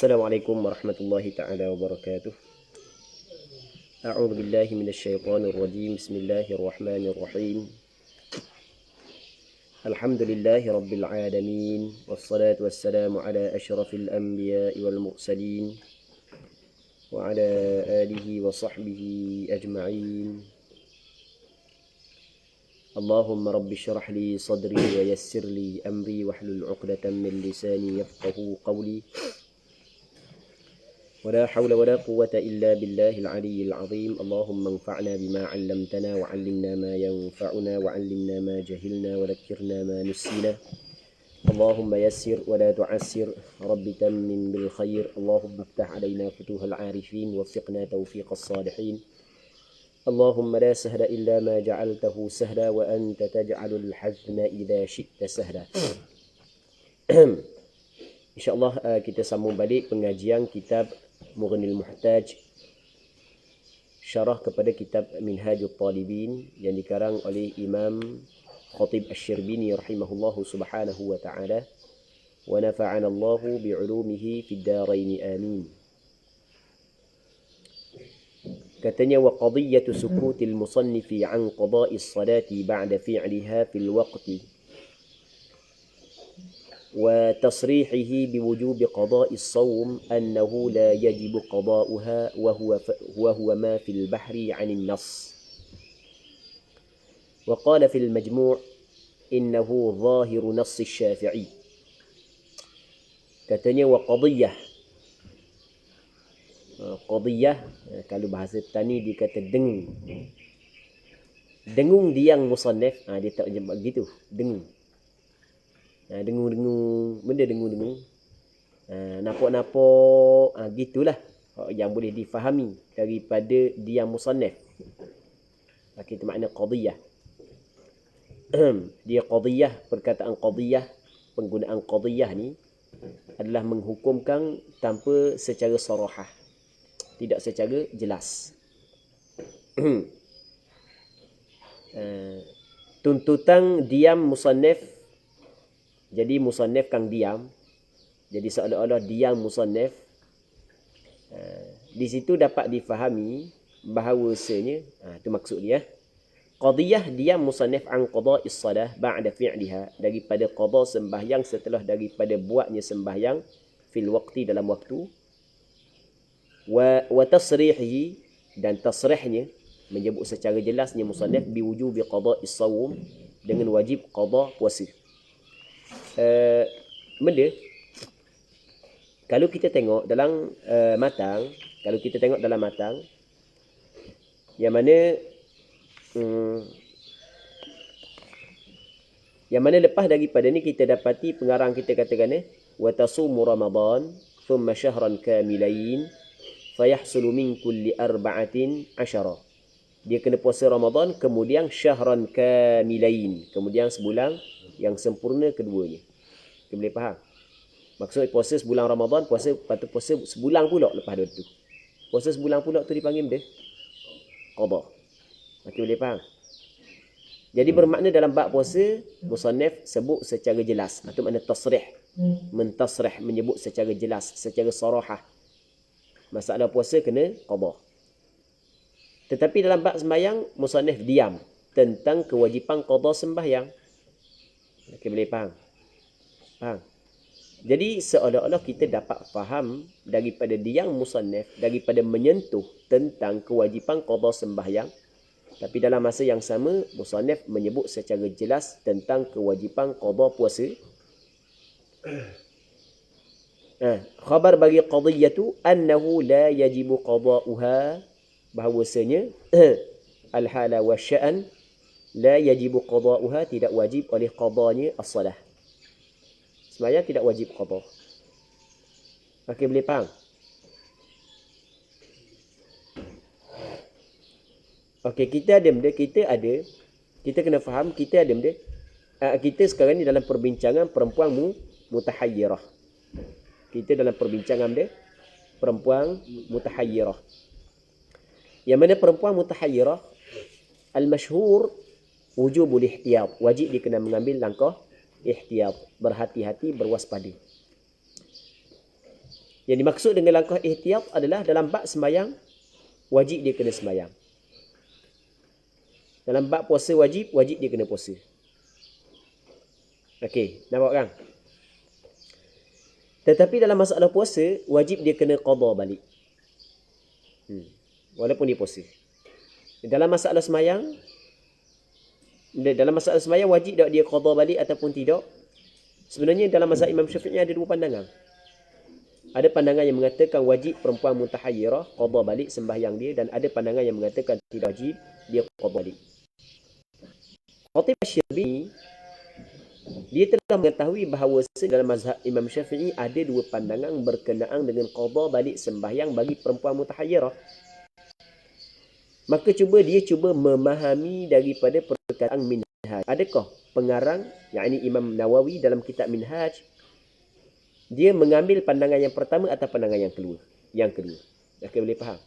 Assalamualaikum warahmatullahi ta'ala wabarakatuh. A'udzu billahi minasyaitonir rajim. Bismillahirrahmanirrahim. Alhamdulillahi rabbil alamin. Wassalatu wassalamu ala asyrafil anbiya'i wal mursalin wa ala alihi wa sahbihi ajma'in. Allahumma rabbi syrah li sadri wa yassir li amri wahlul 'uqdatam min lisani yafqahu qawli. ولا حول ولا قوة إلا بالله العلي العظيم. اللهم انفعنا بما علمتنا وعلمنا ما ينفعنا وعلمنا ما جهلنا وذكرنا ما نسينا. اللهم يسر ولا تعسر رب تمم بالخير. اللهم افتح علينا فتوح العارفين ووفقنا توفيق الصالحين. اللهم لا سهل إلا ما جعلته سهلا وأنت تجعل الحزن إذا شئت سهلا. InsyaAllah kita sambung balik pengajian kitab Mughnil Muhtaj, syarah kepada kitab Minhajul Talibin yang dikarang oleh Imam Khatib Asy-Syirbini rahimahullahu subhanahu wa ta'ala, wa nafa'ana Allahu bi'ulumihi fid darain amin. Katanya, wa qadiyatu sukutil musannifi an qada'is salati ba'da fi'liha fil waqti وتصريحه بوجوب قضاء الصوم أنه لا يجب قضاؤها وهو ما في البحر عن النص. وقال في المجموع إنه ظاهر نص الشافعي. Katanya wa qadiyah. Qadiyah kalau bahasa tani dia kata dengung. Dengung diang musannaf, dia tak jawab gitu, dengung. Dengung-dengung, benda dengung-dengung, napok-napok, gitulah yang boleh difahami daripada diam musannaf. Itu makna qadiyah. Dia qadiyah, perkataan qadiyah, penggunaan qadiyah ni adalah menghukumkan tanpa secara sarahah, tidak secara jelas. Tuntutan diam musannaf. Jadi musannaf kang diam, jadi seolah-olah diam musannaf. Di situ dapat difahami bahawasanya, itu maksud dia, qadiyah diam musannaf an qada'is salah ba'da fi'liha, daripada qada sembahyang setelah daripada buatnya sembahyang fil waqti, dalam waktu, wa tasrihihi, dan tasrihnya menyebut secara jelasnya musannaf biwujubi qada'is shaum, dengan wajib qada puasa. Benda kalau kita tengok dalam matang, yang mana lepas daripada ni kita dapati pengarang kita katakan wa tasumu ramadan thumma shahran kamilain fayahsulu min kulli arba'atin asyara. Dia kena puasa Ramadan, kemudian syahran kamilain, kemudian sebulan yang sempurna keduanya. Kita boleh faham? Maksud puasa sebulan Ramadan, patut puasa sebulan pula lepas itu. Puasa sebulan pula tu dipanggil benda qada. Kita boleh faham? Jadi bermakna dalam bab puasa, musannaf sebut secara jelas. Itu makna tasrih. Mentasrih, menyebut secara jelas, secara sarahah. Masalah puasa kena qada. Tetapi dalam bab sembahyang, musannaf diam tentang kewajipan qada sembahyang. Kita boleh faham? Jadi seolah-olah kita dapat faham daripada diam musannaf, daripada menyentuh tentang kewajipan qada sembahyang, tapi dalam masa yang sama musannaf menyebut secara jelas tentang kewajipan qada puasa. Khabar bagi qadiyatu annahu la yajibu qada'uha, bahawasanya al-hala wa sya'an la yajibu qada'uha, tidak wajib oleh qadanya as-salah. Sembahyang tidak wajib qada. Okey, boleh faham? Okey, kita kena faham, kita ada benda. Kita sekarang ni dalam perbincangan perempuan mutahayyirah. Kita dalam perbincangan benda perempuan mutahayyirah. Yang mana perempuan mutahayyirah, al-masyhur wujubul ihtiyat, wajib dia kena mengambil langkah ihtiyat, berhati-hati, berwaspada. Yang dimaksud dengan langkah ihtiyat adalah dalam bab sembahyang wajib dia kena sembahyang. Dalam bab puasa wajib dia kena puasa. Okey, nampak kan? Tetapi dalam masalah puasa wajib dia kena qada balik. Walaupun dia puasa. Dalam masalah sembahyang wajib tak dia qada balik ataupun tidak? Sebenarnya dalam mazhab Imam Syafi'i ada dua pandangan. Ada pandangan yang mengatakan wajib perempuan mutahayyirah qada balik sembahyang dia, dan ada pandangan yang mengatakan tidak wajib dia qada balik. Khatib Asy-Syarbini dia telah mengetahui bahawa dalam mazhab Imam Syafi'i ada dua pandangan berkenaan dengan qada balik sembahyang bagi perempuan mutahayyirah. Maka dia cuba memahami daripada perkataan Minhaj. Adakah pengarang, yakni Imam Nawawi dalam kitab Minhaj, dia mengambil pandangan yang pertama atau pandangan yang kedua? Yang kedua. Okey, boleh faham?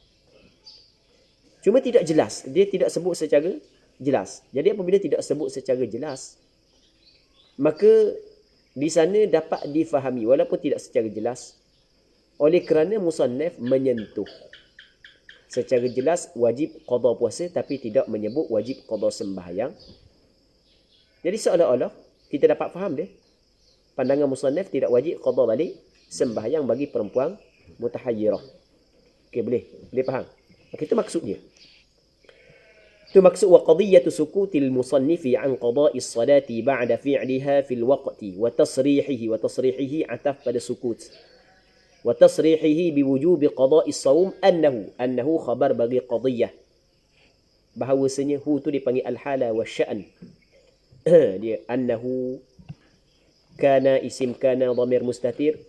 Cuma tidak jelas. Dia tidak sebut secara jelas. Jadi apabila tidak sebut secara jelas, maka di sana dapat difahami walaupun tidak secara jelas, oleh kerana musannaf menyentuh secara jelas wajib qada puasa tapi tidak menyebut wajib qada sembahyang. Jadi seolah-olah kita dapat faham dia pandangan musannaf tidak wajib qada balik sembahyang bagi perempuan mutahayyirah. Okey, boleh faham? Okey, itu maksudnya. Itu maksud wa qadiyatu sukutil musannifi an qada'i as-salati ba'da fi'liha fil waqti wa tasrihihi ataf pada sukut. Wa tasrihihi biwujubi qada'i as-sawm annahu khabar bagi qadiyah. Bahawasanya hu tu dipanggil al-hala wa sya'n. Dia annahu kana isim kana dhamir mustatir.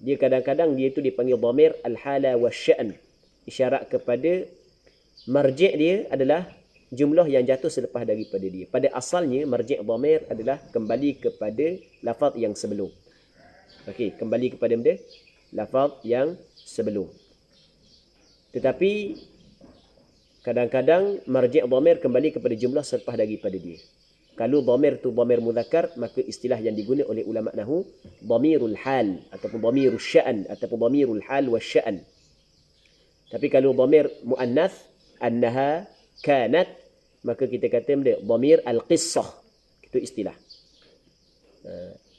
Dia kadang-kadang dia tu dipanggil dhamir al-hala wa sya'n, isyarat kepada marji' dia adalah jumlah yang jatuh selepas daripada dia. Pada asalnya marji' dhamir adalah kembali kepada lafaz yang sebelum. Okey, kembali kepada benda lafaz yang sebelum. Tetapi kadang-kadang marji' dhamir kembali kepada jumlah selepas daripada dia. Kalau dhamir tu dhamir muzakkar, maka istilah yang digunakan oleh ulama nahwu dhamirul hal ataupun dhamirul sya'n ataupun dhamirul hal wa sya'n. Tapi kalau dhamir muannath annaha kanat, maka kita kata benda dhamir al-qissah. Itu istilah.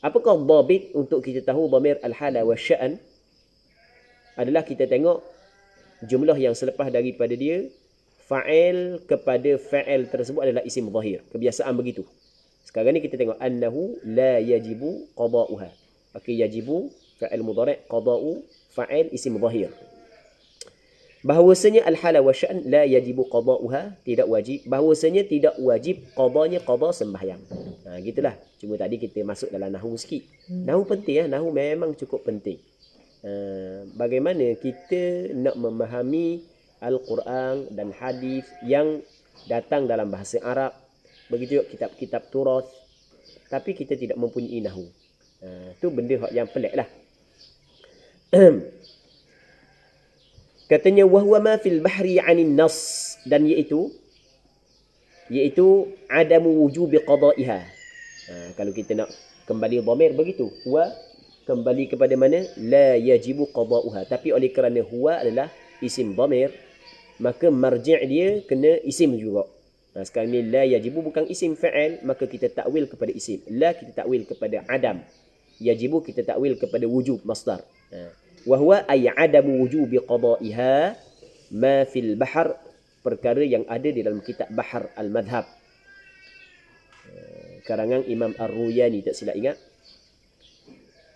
Apakah dhabit untuk kita tahu dhamir al-hala wa sya'n? Adalah kita tengok jumlah yang selepas daripada dia, fa'il kepada fa'il tersebut adalah isim zahir. Kebiasaan begitu. Sekarang ni kita tengok annahu la yajibu qada'uha. Okey, yajibu fa'il mudhari', qada'u fa'il isim zahir. Bahawasanya al-hala wa sya'n la yajibu qada'uha, tidak wajib. Bahawasanya tidak wajib qadanya qada sembahyang. Gitulah. Cuma tadi kita masuk dalam nahwu sikit. Nahwu penting, nahwu memang cukup penting. Bagaimana kita nak memahami Al-Quran dan hadis yang datang dalam bahasa Arab, begitu juga kitab-kitab turas, tapi kita tidak mempunyai nahwu. Itu benda yang pelik lah. Katanya wahwa ma fil bahri 'anil nas, dan iaitu adamu wujubi qada'iha. Kalau kita nak kembali dhamir begitu, huwa kembali kepada mana? La yajibu qada'uha. Tapi oleh kerana huwa adalah isim dhamir, maka marji' dia kena isim juga. Sekarang ni la yajibu bukan isim fa'il, maka kita takwil kepada isim. La kita takwil kepada adam. Yajibu kita takwil kepada wujub, masdar. Wa huwa ay adamu wujubi qada'iha ma fil bahr, perkara yang ada di dalam kitab Bahr al-Madhab. Karangan Imam Ar-Ruyani, tak silap ingat.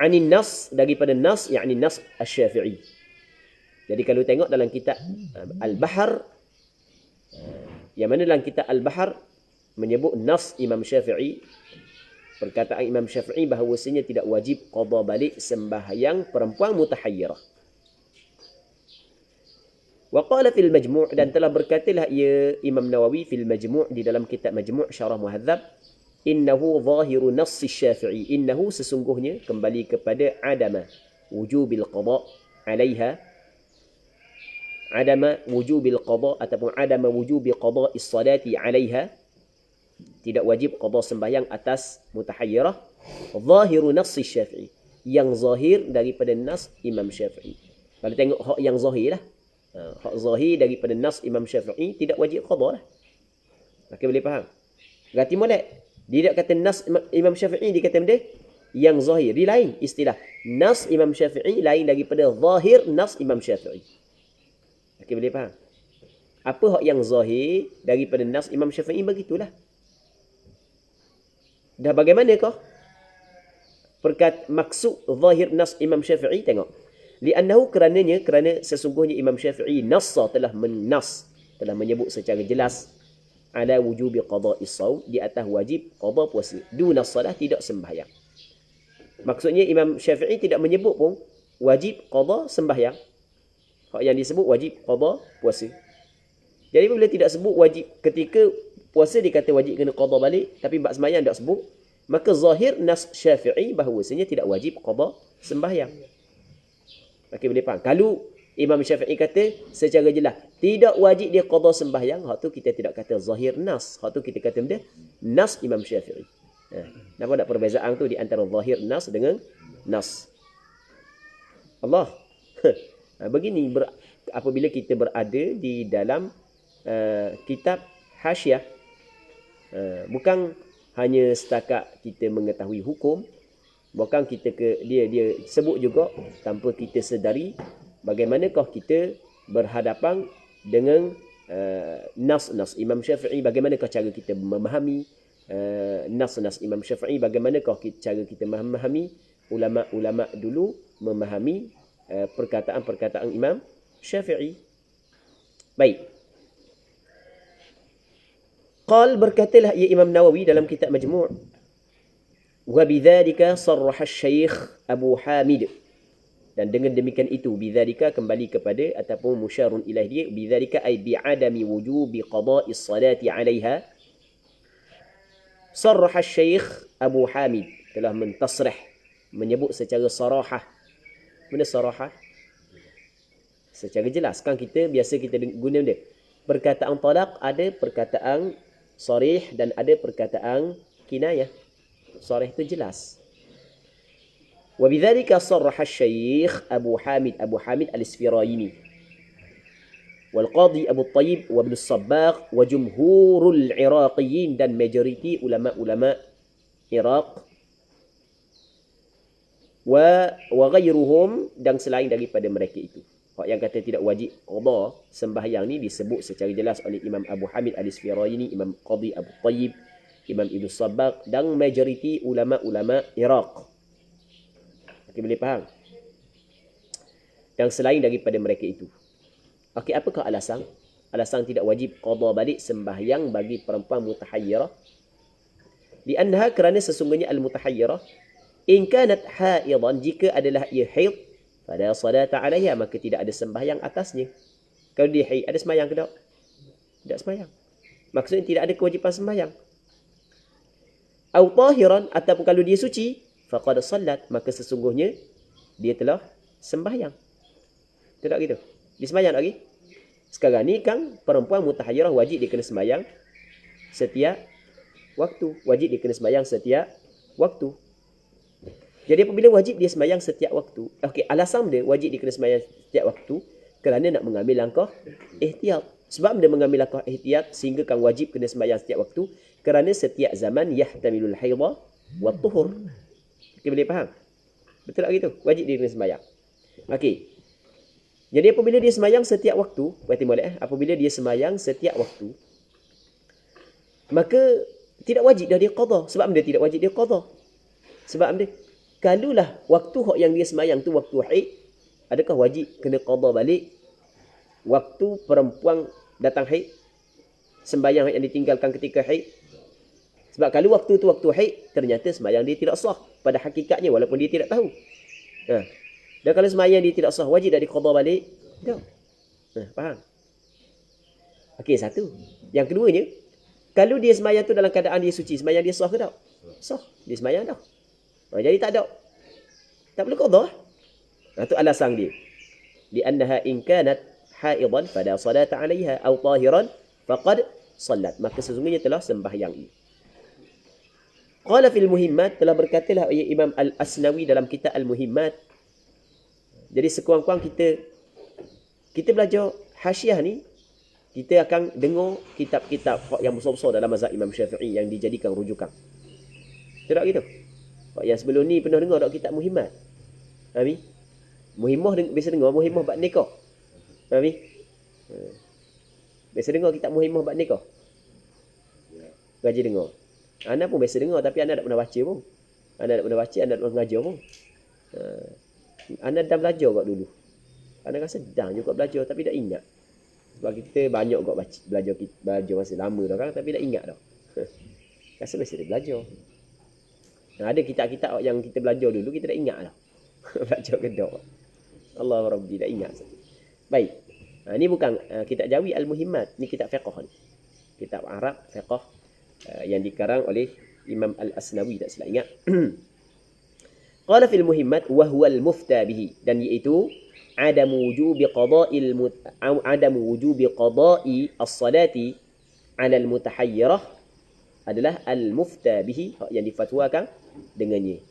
Anin nas, daripada nas, yakni nas Asy-Syafi'i. Jadi kalau tengok dalam kitab Al-Bahr, yang mana dalam kitab Al-Bahr menyebut nas Imam Syafi'i, perkataan Imam Syafi'i bahawasanya tidak wajib qada balik sembahyang perempuan mutahayyirah. Wa qala fil Majmu', dan telah berkatalah ia Imam Nawawi fil Majmu' di dalam kitab Majmu' Syarah Muhadzab, innahu zahiru nass Syafi'i, innahu sesungguhnya kembali kepada adama wujubil qada 'alaiha, adama wujubil qada ataupun adama wujubi qada'is salati 'alaiha, tidak wajib qada sembahyang atas mutahayyirah. Zahiru nass Syafi'i, yang zahir daripada nas Imam Syafi'i. Kalau tengok hak yang zahir lah. Hak zahir daripada nas Imam Syafi'i tidak wajib qada lah. Okey, boleh faham? Berarti molek. Dia tak kata nas Imam Syafi'i, dia kata benda yang zahir. Dia lain istilah. Nas Imam Syafi'i lain daripada zahir nas Imam Syafi'i. Okey, boleh faham? Apa hak yang zahir daripada nas Imam Syafi'i, begitulah. Dah bagaimanakah maksud zahir nas Imam Syafi'i? Tengok. Li'annahu kerana sesungguhnya Imam Syafi'i nassa telah menyebut secara jelas ala wujubi qada'is shaum, di atas wajib qada puasa. Duna salah, tidak sembahyang. Maksudnya Imam Syafi'i tidak menyebut pun wajib qada sembahyang. Hak yang disebut wajib qada puasa. Jadi bila tidak sebut wajib, ketika puasa dikata wajib kena qada balik, tapi bab sembahyang tak sebut, maka zahir nas Syafi'i bahawasanya tidak wajib qada sembahyang. Okey, boleh faham? Kalau Imam Syafi'i kata secara jelas tidak wajib dia qada sembahyang, hak tu kita tidak kata zahir nas. Hak tu kita kata benda nas Imam Syafi'i. Nampak tak perbezaan tu di antara zahir nas dengan nas? Allah. Begini apabila kita berada di dalam kitab hasyiah, bukan hanya setakat kita mengetahui hukum, bahkan kita dia sebut juga tanpa kita sedari bagaimanakah kita berhadapan dengan nas-nas Imam Syafi'i, bagaimanakah cara kita memahami nas-nas Imam Syafi'i, bagaimanakah cara kita memahami ulama-ulama dulu memahami perkataan-perkataan Imam Syafi'i. Baik. Qal, berkatalah ia Imam Nawawi dalam kitab Majmu', wa bidzalika sarraha Syekh Abu Hamid, dan dengan demikian itu, bidzalika kembali kepada ataupun musyarun ilaih dia, bidzalika ay bi'adami wujubi qada'is salati 'alaiha. Sarraha Syekh Abu Hamid telah mentasrih, menyebut secara sarahah. Mana sarahah? Secara jelas. Kan biasa kita guna benda. Perkataan talaq ada perkataan sarih dan ada perkataan kinayah. Sarih itu jelas. وبذلك صرح الشيخ أبو حامد الإسفرايني والقاضي أبو الطيب وابن الصباغ وجمهور العراقيين dan majoriti ulama-ulama Iraq wa ghairuhum, dan selain daripada mereka itu. Yang kata tidak wajib qada sembahyang ni disebut secara jelas oleh Imam Abu Hamid Al-Isfiraini, Imam Qadi Abu Tayyib, Imam Ibn Sabbaq dan majoriti ulama-ulama Iraq. Okey, boleh faham? Dan selain daripada mereka itu. Okey, apakah alasan? Alasan tidak wajib qada balik sembahyang bagi perempuan mutahayyirah. Li'annaha, kerana sesungguhnya al-mutahayyirah in kanat haidan, jika adalah ia haid, fala salata 'alaiha, maka tidak ada sembahyang atasnya. Kalau dia haid, ada sembahyang ke tak? Tidak sembahyang. Maksudnya tidak ada kewajipan sembahyang. Au tahiran, ataupun kalau dia suci, faqad sallat, maka sesungguhnya dia telah sembahyang. Tidak gitu? Dia sembahyang lagi. Sekarang ni kan perempuan mutahayyirah wajib dia kena sembahyang setiap waktu. Wajib dia kena sembahyang setiap waktu. Jadi apabila wajib dia sembahyang setiap waktu, okey, alasan dia wajib dia kena sembahyang setiap waktu kerana nak mengambil langkah ihtiyat. Sebab dia mengambil langkah ihtiyat sehingga kan wajib kena sembahyang setiap waktu kerana setiap zaman yahtamilul haidha wa tuhur. Kita boleh faham? Betul tak gitu? Wajib dia kena sembahyang. Okey. Jadi apabila dia sembahyang setiap waktu, berarti molek apabila dia sembahyang setiap waktu, maka tidak wajib dah dia qada. Sebab dia tidak wajib dia qada. Sebab dia kalulah waktu hak yang dia sembahyang tu waktu haid, adakah wajib kena qada balik waktu perempuan datang haid, sembahyang yang ditinggalkan ketika haid? Sebab kalau waktu tu waktu haid, ternyata sembahyang dia tidak sah pada hakikatnya walaupun dia tidak tahu. Dan kalau sembahyang dia tidak sah, wajib dah diqada balik? Tak. Faham? Okey, satu. Yang keduanya, kalau dia sembahyang tu dalam keadaan dia suci, sembahyang dia sah ke tak? Sah. Dia sembahyang dah. Jadi tak ada. Tak perlu qada. Itu alasan dia. Li'annaha in kanat haidan fala salata 'alaiha aw tahiran faqad sallat. Maka sesungguhnya telah sembahyang ia. Qala fil muhimmat, telah berkatalah oleh Imam Al-Asnawi dalam kitab Al-Muhimmat. Jadi sekurang-kurang kita belajar hasyiah ni, kita akan dengar kitab-kitab yang besar-besar dalam mazhab Imam Syafi'i yang dijadikan rujukan. Tidak gitu? Yang sebelum ni pernah dengar tak kitab Muhimmat? Faham? Muhimmah biasa dengar Muhimmah bab nikah. Faham? Biasa dengar kitab Muhimmah bab nikah. Gaji dengar. Anda pun biasa dengar tapi anda tak pernah baca pun. Anda tak pernah baca, anda tak pernah mengajar pun. Anda dah belajar kat dulu. Anda rasa dah juga belajar tapi tak ingat. Sebab kita banyak kat belajar masa lama dah kan tapi tak ingat dah. Rasa biasa dia belajar. Ada kitab-kitab yang kita belajar dulu kita tak ingat dah. Belajar kedok. Allah Rabbi tak ingat. Baik. Ini bukan kitab Jawi Al-Muhimmat, ni kitab fiqh ni. Kitab Arab fiqh yang dikarang oleh Imam Al-Asnawi, tak silap ingat. Qala fil muhimmat wa huwa al-mufta bihi, dan iaitu adamu wujubi qada'i as-salati 'ala al-mutahayyirah adalah al-mufta bihi, hak yang difatwakan dengannya.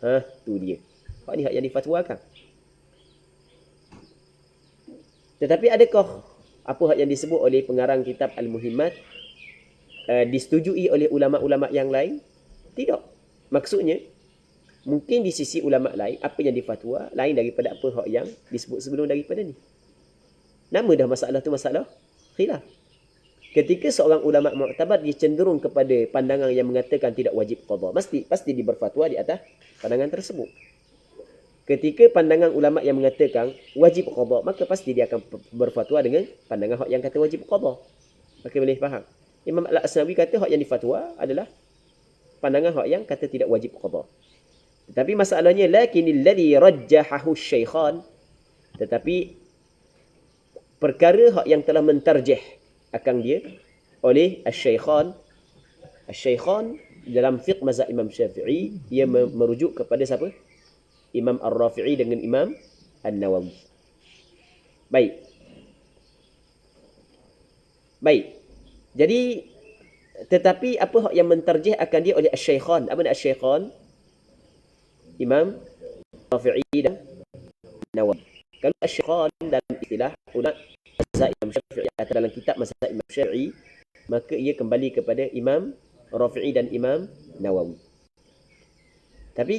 Tu dia. Hak ni hak yang difatwakan. Tetapi adakah apa hak yang disebut oleh pengarang kitab Al-Muhimmat disetujui oleh ulama-ulama yang lain? Tidak. Maksudnya, mungkin di sisi ulama lain, apa yang difatwa lain daripada apa hak yang disebut sebelum daripada ni. Nama dah masalah tu masalah khilaf. Ketika seorang ulama mu'tabar dia cenderung kepada pandangan yang mengatakan tidak wajib qada, pasti dia berfatwa di atas pandangan tersebut. Ketika pandangan ulama yang mengatakan wajib qada, maka pasti dia akan berfatwa dengan pandangan hak yang kata wajib qada. Okey, boleh faham? Imam Al-Asnawi kata hak yang difatwa adalah pandangan hak yang kata tidak wajib qada. Tetapi masalahnya lakinil ladzi rajjahahu syaikhan, tetapi perkara hak yang telah mentarjih akan dia oleh asy-syaikhan. Asy-syaikhan dalam fiqh mazhab Imam Syafi'i ia merujuk kepada siapa? Imam Ar-Rafi'i dengan Imam An-Nawawi. Baik. Jadi tetapi apa hak yang mentarjih akan dia oleh asy-syaikhan? Apa nak asy-syaikhan? Imam Rafi'i dan Nawawi. Kalau asy-syaikhan dalam istilah ulama mazhab Imam Syafi'i atau dalam kitab mazhab Imam Syafi'i, maka ia kembali kepada Imam Rafi'i dan Imam Nawawi. Tapi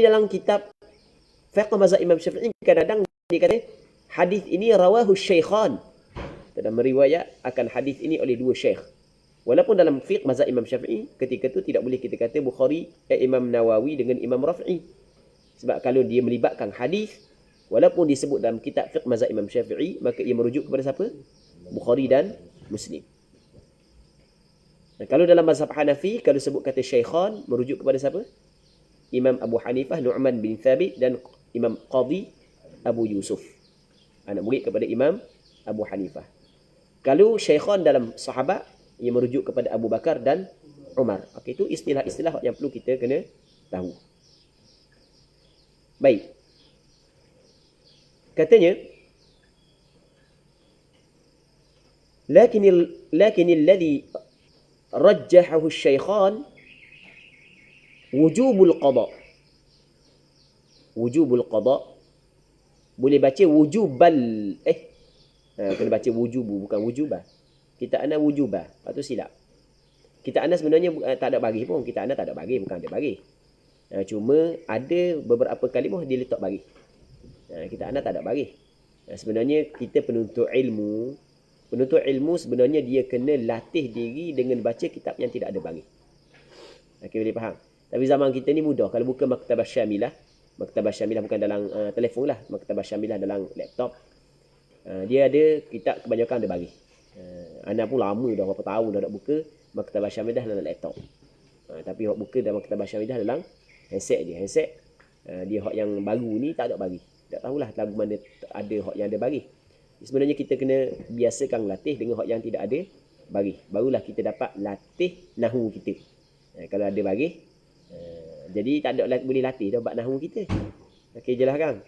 dalam kitab fiqh mazhab Imam Syafi'i kadang-kadang dia kata hadis ini rawahu syaikhan. Dan meriwayat akan hadis ini oleh dua syekh. Walaupun dalam fiqh mazhab Imam Syafi'i ketika itu tidak boleh kita kata Bukhari Imam Nawawi dengan Imam Rafi'i. Sebab kalau dia melibatkan hadis walaupun disebut dalam kitab fiqh mazhab Imam Syafi'i, maka ia merujuk kepada siapa? Bukhari dan Muslim. Kalau dalam mazhab Hanafi, kalau sebut kata syaikhan, merujuk kepada siapa? Imam Abu Hanifah, Nu'man bin Thabit dan Imam Qadhi Abu Yusuf, anak murid kepada Imam Abu Hanifah. Kalau syaikhan dalam sahabat, ia merujuk kepada Abu Bakar dan Umar. Okey, itu istilah-istilah yang perlu kita kena tahu. Baik. Katanya, lakinil ladzi rajjahahu syaikhan wujubul qada. Wujubul qada boleh baca wujubal kena baca wujubu bukan wujubah. Kita ana wujubah, patut silap. Kita ana sebenarnya tak ada bagi pun, kita ana tak ada bagi, bukan ada bagi. Cuma ada beberapa kalimah dia letak bagi. Kita ana tak ada bagi. Sebenarnya kita penuntut ilmu sebenarnya dia kena latih diri dengan baca kitab yang tidak ada bagi. Okey, boleh faham? Tapi zaman kita ni mudah. Kalau buka Maktabah Syamilah bukan dalam telefon lah, Maktabah Syamilah dalam laptop. Dia ada kitab kebanyakan ada bagi. Ana pun lama dah berapa tahun dah tak buka Maktabah Syamilah dalam laptop. Tapi hak buka dalam Maktabah Syamilah dalam handset dia. Dia hak yang baru ni tak ada bagi. Tak tahulah lagu mana ada hak yang ada bagi. Sebenarnya kita kena biasakan latih dengan hak yang tidak ada bagi. Barulah kita dapat latih nahwu kita. Kalau ada bagi, jadi tak ada boleh latih dah bab nahwu kita. Okey, jelas kan?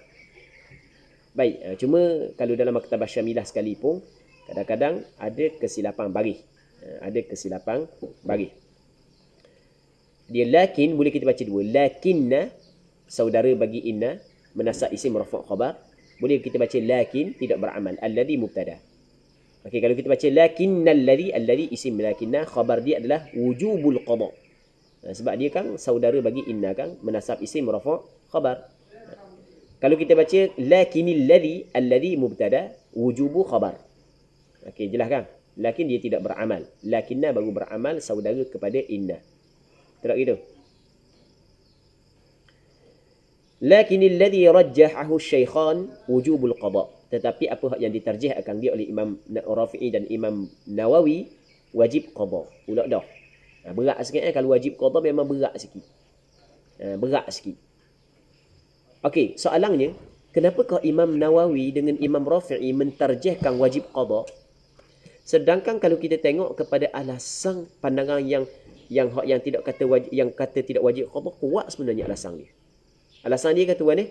Baik, cuma kalau dalam Maktabah Syamilah sekalipun kadang-kadang ada kesilapan bagi. Dia lakin boleh kita baca dua. Lakinna saudara bagi inna menasab isim rafa' khabar. Boleh kita baca lakin tidak beramal. Alladhi mubtada. Okey, kalau kita baca lakinnal alladhi isim lakinna, khabar dia adalah wujubul qada. Sebab dia kan saudara bagi inna kan menasab isim rafa' khabar. Kalau kita baca lakinil alladhi mubtada wujubu khabar. Okey, jelas kan? Lakin dia tidak beramal. Lakinna baru beramal saudara kepada inna. Tak gitu. Lakinil ladzi rajjahahu syaikhan wujubul qada. Tetapi apa yang ditarjih akan dia oleh Imam Rafi'i dan Imam Nawawi, wajib qada. Pula dah. Berat sikit kalau wajib qada memang berat sikit. Berat sikit. Okey, soalannya, kenapakah Imam Nawawi dengan Imam Rafi'i mentarjihkan wajib qada? Sedangkan kalau kita tengok kepada alasan pandangan yang tidak kata wajib, yang kata tidak wajib qada, kuat sebenarnya alasan dia. Alasan dia kata mana?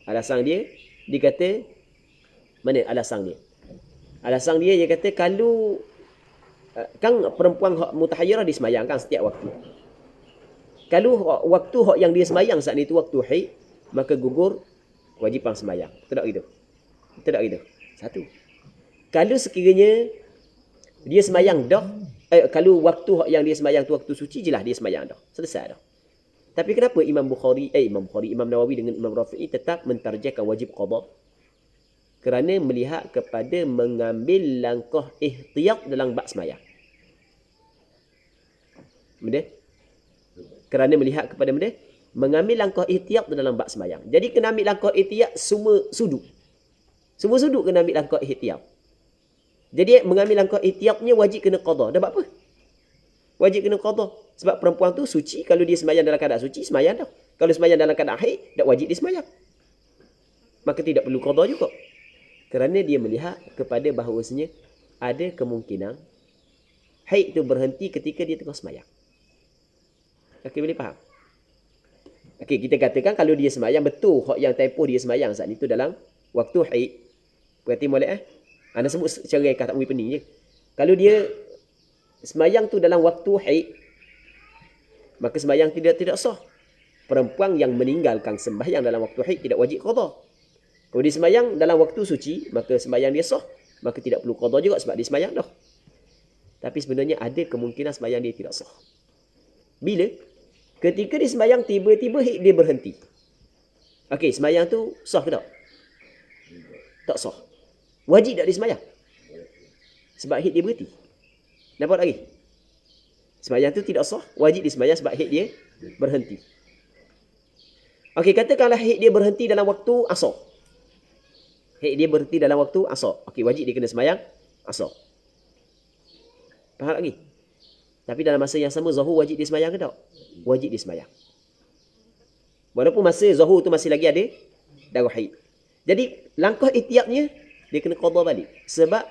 Alasan dia kata mana alasan dia? Alasan dia kata kalau kan perempuan mutahayyirah dia semayang kan setiap waktu. Kalau waktu yang dia semayang saat itu waktu haid, maka gugur wajiban semayang. Tidak gitu. Tidak gitu. Satu. Kalau sekiranya dia semayang dah, kalau waktu yang dia semayang tu waktu suci, jelas dia semayang dah. Selesai dah. Tapi kenapa Imam Nawawi dengan Imam Rafi'i tetap mentarjihkan wajib qada? Kerana melihat kepada mengambil langkah ihtiyat dalam bab semayang. Betul? Kerana melihat kepada mengambil langkah ihtiyat dalam bab semayang. Jadi kena ambil langkah ihtiyat semua sudut. Semua sudut kena ambil langkah ihtiyat. Jadi mengambil langkah ihtiyatnya wajib kena qada. Dah buat apa? Wajib kena qada. Sebab perempuan tu suci, kalau dia semayang dalam keadaan suci, semayang dah. Kalau semayang dalam keadaan haid, tak wajib dia semayang. Maka tidak perlu qada juga. Kerana dia melihat kepada bahawasanya ada kemungkinan haid tu berhenti ketika dia tengah semayang. Okey, boleh faham? Okey, kita katakan kalau dia semayang betul, hak yang tempoh dia semayang saat itu dalam waktu haid. Berarti molek Anda sebut secara ikat tak boleh pening je. Kalau dia semayang tu dalam waktu haid, maka sembahyang tidak sah. Perempuan yang meninggalkan sembahyang dalam waktu haid tidak wajib qada. Kalau dia sembahyang dalam waktu suci, maka sembahyang dia sah, maka tidak perlu qada juga sebab dia sembahyang dah. Tapi sebenarnya ada kemungkinan sembahyang dia tidak sah. Bila? Ketika dia sembahyang tiba-tiba haid dia berhenti. Okey, sembahyang tu sah ke tak? Tak sah. Wajib tak dia sembahyang? Sebab haid dia berhenti. Nampak lagi? Sembahyang tu tidak sah, wajib disembahyang sebab haid dia berhenti. Okey, katakanlah haid dia berhenti dalam waktu asar. Haid dia berhenti dalam waktu asar. Okey, wajib dia kena sembahyang asar. Faham lagi? Tapi dalam masa yang sama zuhur wajib dia sembahyang ke tak? Wajib dia sembahyang. Walaupun masa zuhur tu masih lagi ada darah haid. Jadi langkah ihtiyatnya dia kena qada balik. Sebab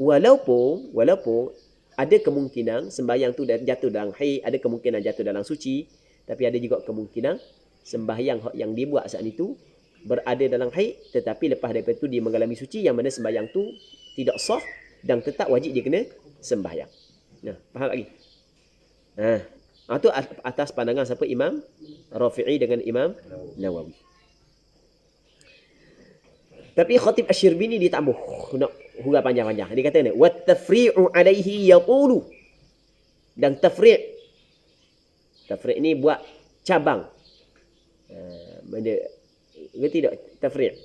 walaupun ada kemungkinan sembahyang tu jatuh dalam haid, ada kemungkinan jatuh dalam suci, tapi ada juga kemungkinan sembahyang yang dia buat saat itu berada dalam haid, tetapi lepas daripada itu dia mengalami suci, yang mana sembahyang tu tidak sah dan tetap wajib dia kena sembahyang. Nah, faham lagi? Itu atas pandangan siapa? Imam Rafi'i dengan Imam Nawawi. Tapi Khatib Asy-Syirbini dia tambah nak hurah panjang-panjang. Dia kata ni, wat tafri'u alaihi yaqulu. Dan tafri' ni buat cabang. Ngerti tak tafri'?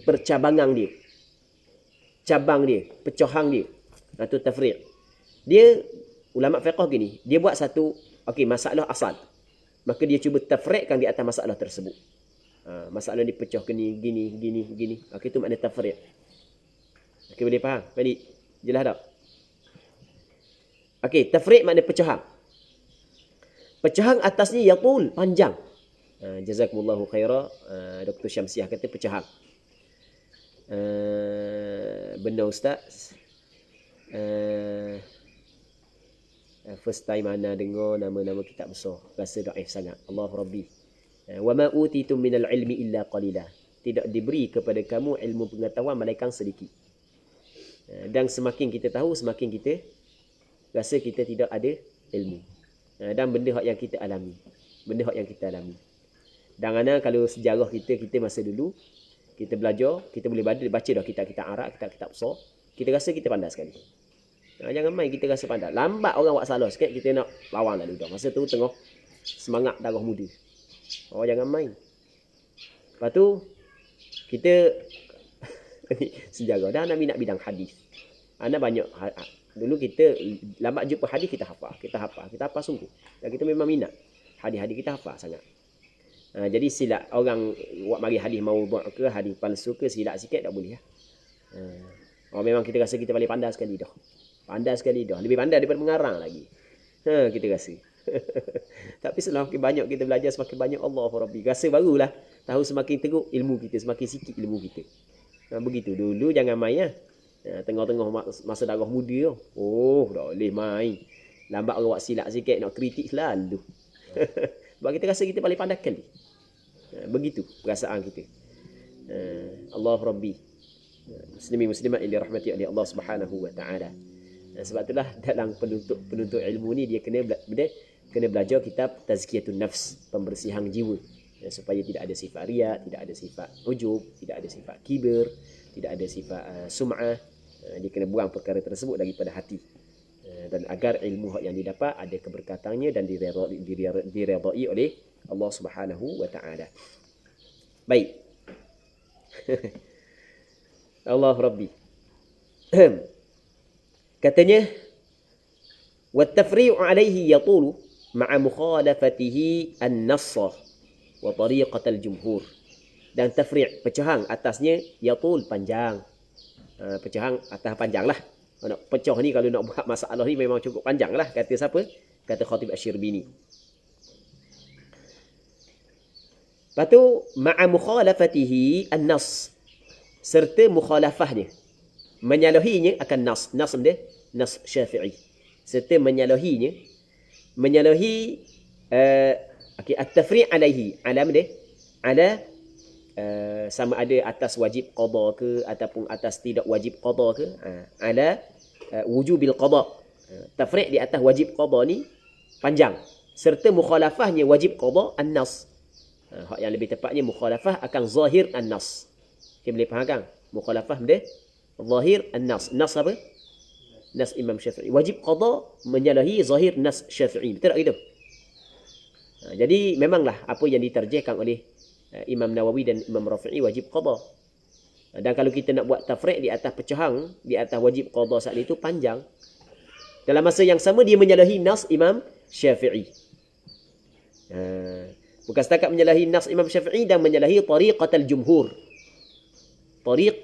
Percabangan dia. Cabang dia, pecahan dia. Itu tafri'. Dia ulama fiqh gini, dia buat satu masalah asal. Maka dia cuba tafri'kan di atas masalah tersebut. Masalah dipecah gini. Okey, itu makna tafri'. Okey, boleh faham? Tadi jelas tak? Okey, tafri' makna pecahan. Pecahan atasnya yaqul, panjang. Jazakumullahu khaira. Dr. Syamsiah kata pecahan. Benar ustaz. First time ana dengar nama-nama kitab besar. Rasa daif sangat. Allah Rabbi. Wa ma utitum minal ilmi illa qalila. Tidak diberi kepada kamu ilmu pengetahuan malaikat sedikit. Dan semakin kita tahu, semakin kita rasa kita tidak ada ilmu. Dan benda hak yang kita alami. Benda hak yang kita alami. Dan mana kalau sejarah kita masa dulu, kita belajar, kita boleh baca dah kitab-kitab Arab, kitab-kitab besar. Kita rasa kita pandai sekali. Jangan main kita rasa pandai. Lambat orang buat salah sikit, kita nak lawan lalu dah. Masa tu tengah semangat darah muda. Jangan main. Lepas tu, kita sejarah. Dan Nabi nak bidang hadis. Ana banyak dulu kita lambat jumpa hadis kita hafal sungguh. Dan kita memang minat. Hadis-hadis kita hafal sangat. Jadi silap orang buat mari hadis maudhu' ke hadis palsu ke silap sikit tak boleh lah. Memang kita rasa kita paling pandai sekali dah. Lebih pandai daripada mengarang lagi. Kita rasa. Tapi semakin banyak kita belajar, semakin banyak Allahu Rabbi. Rasa barulah. Tahu semakin teruk ilmu kita, semakin sikit ilmu kita. Begitu. Dulu jangan main lah. Tengah-tengah masa darah muda tu. Tak boleh main. Lambat orang buat silap sikit, nak kritik selalu. Sebab kita rasa kita paling pandai sekali. Begitu perasaan kita. Allah Rabbi. Muslimin muslimat yang dirahmati oleh Allah Subhanahu wa taala. Sebab itulah dalam penuntut ilmu ni dia kena belajar kitab Tazkiyatun Nafs, pembersihan jiwa. Supaya tidak ada sifat riya, tidak ada sifat ujub, tidak ada sifat kibir, tidak ada sifat sum'ah. Dia kena buang perkara tersebut daripada hati. Dan agar ilmu yang didapat ada keberkatannya dan diredai oleh Allah Subhanahu wa taala. Baik. Allah Rabbi. Katanya wa tafri'u alayhi yatulu ma'a mukhalafatihi an-nass wa tariqat al-jumhur. Dan tafri' pecahan atasnya yatul panjang. Pecahan atas panjanglah. Nak pecah ni kalau nak buat masalah ni memang cukup panjang lah. Kata siapa? Kata Khatib Asy-Syirbini. Lepas tu ma'a mukhalafatihi an-nas, serta mukhalafahnya, menyalahinya akan nas. Nas dia nas Syafi'i. Serta menyalahinya, at-tafri' alaihi, alam dia ala sama ada atas wajib qada ke ataupun atas tidak wajib qada ke, ala wujubil qada. Tafri' di atas wajib qada ni panjang, serta mukhalafahnya wajib qada an-nas. Hak yang lebih tepatnya mukhalafah akan zahir an-nas. Kita boleh faham kan? Mukhalafah dia zahir an-nas. Nas apa? Nas Imam Syafi'i. Wajib qada menyalahi zahir nas Syafi'i. Betul tak gitu? Jadi memanglah apa yang diterjemahkan oleh Imam Nawawi dan Imam Rafi'i wajib qada. Dan kalau kita nak buat tafri' di atas pecahan, di atas wajib qada saat itu panjang. Dalam masa yang sama dia menyalahi nas Imam Syafi'i. Bukan setakat menyalahi nas Imam Syafi'i dan menyalahi tariqatul jumhur. Tariq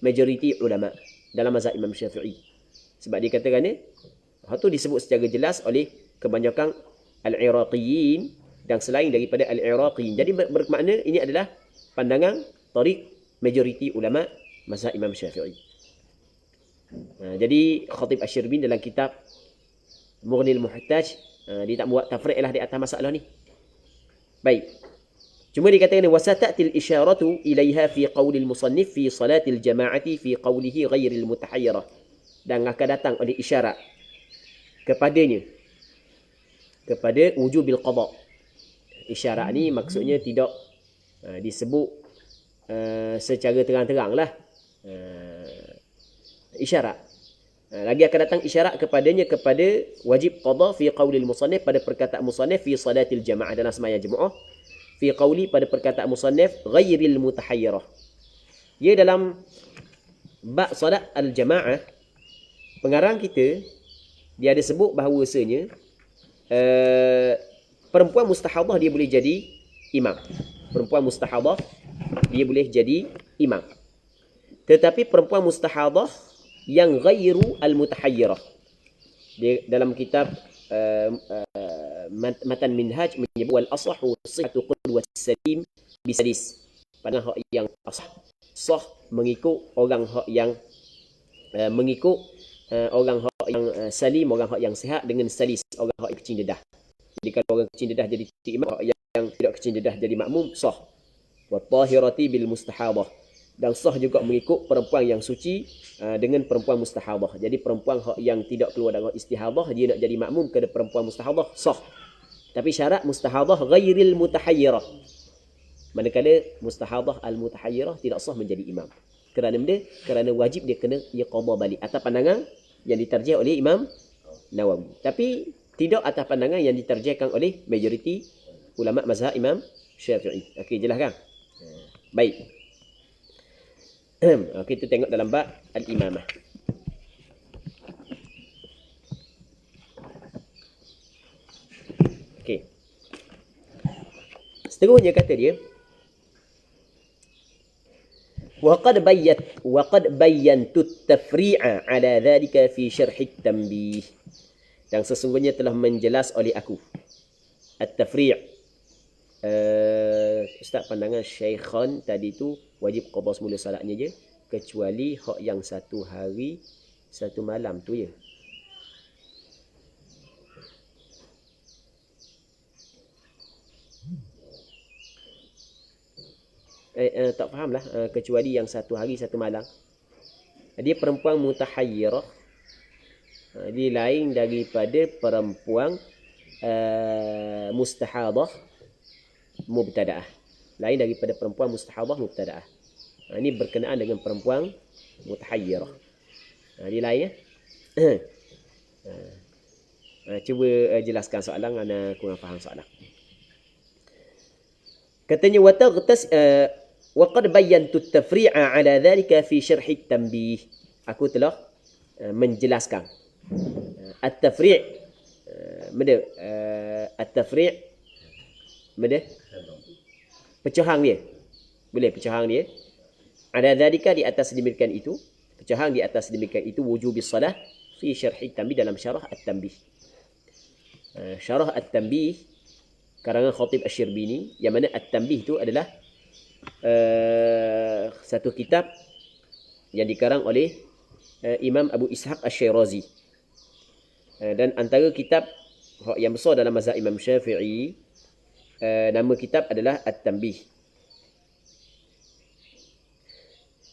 majoriti ulama dalam mazhab Imam Syafi'i. Sebab dia katakan ni, hal tu disebut secara jelas oleh kebanyakan al-Iraqiyin dan selain daripada al-Iraqiyin. Jadi bermakna ini adalah pandangan tariq majoriti ulama mazhab Imam Syafi'i. Jadi Khatib Asy-Syirbini dalam kitab Mughnil Muhtaj, dia tak buat tafri' lah di atas masalah ni. Baik. Cuma dikatakan wasatatil isyaratu ilaiha fi qaulil musannif fi salatil jama'ati fi qaulihi ghairil mutahayyirah. Dan akan datang oleh isyarat kepadanya, kepada wujubil qada. Isyarat ni maksudnya tidak disebut secara terang-terang lah. Isyarat. Lagi akan datang isyarat kepadanya kepada wajib qada fi qaulil musannif, pada perkataan musannif fi salatil jama'ah, dalam sembahyang jemaah. Fi qauli, pada perkataan musannif ghairil mutahayyirah. Ia dalam bab solat al-jamaah, pengarang kita dia ada sebut bahawasanya perempuan mustahadah dia boleh jadi imam. Perempuan mustahadah dia boleh jadi imam. Tetapi perempuan mustahadah yang ghairu al-mutahayyirah, dia dalam kitab Matan Minhaj menyebut wal asahu sihhatu qudwat salim bisadis. Pada hak yang asah, sah mengikut orang hak yang orang hak yang salim, orang hak yang sihat dengan salis, orang hak yang kecil dedah. Jadi kalau orang kecil dedah jadi imam, hak yang tidak kecil dedah jadi makmum, sah. Wa tahirati bil mustahadah, Dan sah juga mengikut perempuan yang suci dengan perempuan mustahadah. Jadi perempuan yang tidak keluar dari istihadah, dia nak jadi makmum kepada perempuan mustahadah, sah. Tapi syarat mustahadah ghairil mutahayyirah. Manakala mustahadah al-mutahayyirah tidak sah menjadi imam. Kerana benda? Kerana wajib dia kena qada balik. Atas pandangan yang diterjih oleh Imam Nawawi. Tapi tidak atas pandangan yang diterjihkan oleh majoriti ulama mazhab Imam Syafi'i. Okey, jelas kan? Baik. Kita tengok dalam bab al-imamah. Okey. Seterusnya kata dia, وقد بينت التفريع على ذلك في شرح التنبيه. Dan sesungguhnya telah menjelas oleh aku at-tafri'. Ustaz pandangan Syaikhan tadi tu wajib qada semula salatnya je, kecuali hak yang satu hari satu malam tu ya. Tak fahamlah, kecuali yang satu hari satu malam. Dia perempuan mutahayyirah, dia lain daripada perempuan mustahadah mubtadaah. Lain daripada perempuan mustahadah mubtadaah. Ini berkenaan dengan perempuan mutahayyirah. Dia lain ya. Cuba jelaskan soalan, ana kurang faham soalan. Katanya وقد بينت التفريع على ذلك في شرح التنبيه. Aku telah menjelaskan at-tafri'. Mada at-tafri' mada pecahan dia. Boleh pecahan dia. Ada dzalika di atas demikian itu, pecahan di atas demikian itu wujubis salah fi syarh at-tanbih, dalam syarah at-tanbih. Syarah at-tanbih karangan Khatib Asy-Syirbini, yang mana at-tanbih itu adalah satu kitab yang dikarang oleh Imam Abu Ishaq Asy-Syirazi. Dan antara kitab yang besar dalam mazhab Imam Syafi'i, nama kitab adalah At-Tanbih.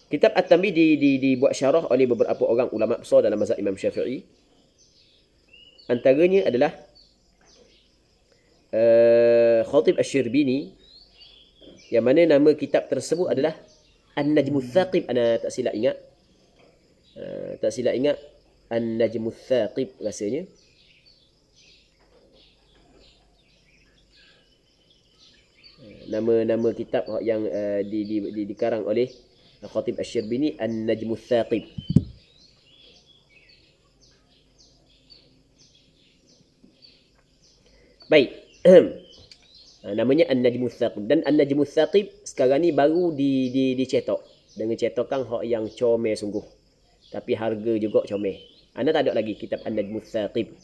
Kitab At-Tanbih dibuat syarah oleh beberapa orang ulama besar dalam mazhab Imam Syafi'i. Antaranya adalah Khatib Asy-Syirbini, yang mana nama kitab tersebut adalah An-Najmul Thaqib. Ana tak silap ingat. An-Najmul Thaqib rasanya. Nama kitab yang dikarang oleh Khatib Asy-Syirbini, An-Najmul Thaqib. Baik. Namanya An-Najmul Thaqib. Dan An-Najmul Thaqib sekarang ni baru dicetak dengan cetakan hak yang comel sungguh. Tapi harga juga comel. Anda tak ada lagi kitab An-Najmul Thaqib.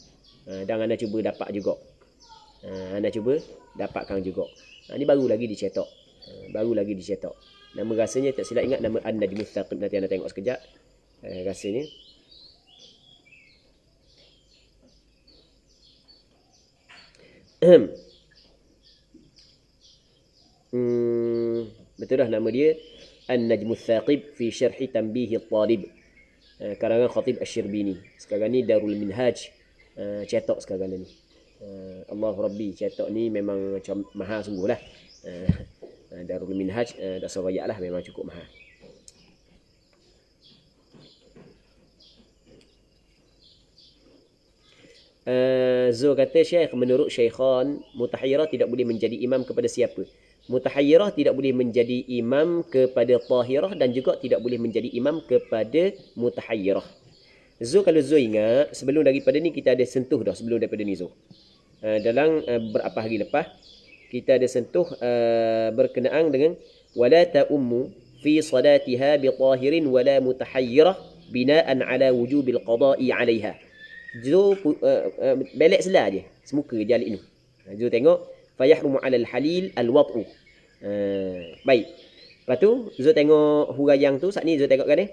Dan anda cuba dapat juga. Anda cuba dapatkan juga. Ini baru lagi dicetak. Nama rasanya tak silap ingat, nama An-Najmul Thaqib. Nanti anda tengok sekejap. Rasanya. Betul dah nama dia An-Najmul Thaqib fi Syarhi Tanbih At-Talib, karangan Khatib Asy-Syirbini. Sekarang ni Darul Minhaj cetak sekarang ni. Allah Rabbi, cetak ni memang macam mahal sungguh lah. Darul Minhaj dah Suraya lah, memang cukup mahal. Zul kata, Syekh, menurut Syaikhan, mutahayyirah tidak boleh menjadi imam kepada siapa? Mutahayyirah tidak boleh menjadi imam kepada tahirah dan juga tidak boleh menjadi imam kepada mutahayyirah. Zul, kalau Zul ingat, sebelum daripada ni kita ada sentuh dah, sebelum daripada ni Zul. Dalam berapa hari lepas, kita ada sentuh berkenaan dengan wala ta'ummu fi salatiha bi tahirin wala mutahayyirah bina'an ala wujubil qada'i 'alaiha. Zul belek selah je, semuka je alik ni. Zul tengok fayahrumu 'alal halil al-wat'u. Baik. Lepas tu Zul tengok huraian tu, saat ni Zul tengok kan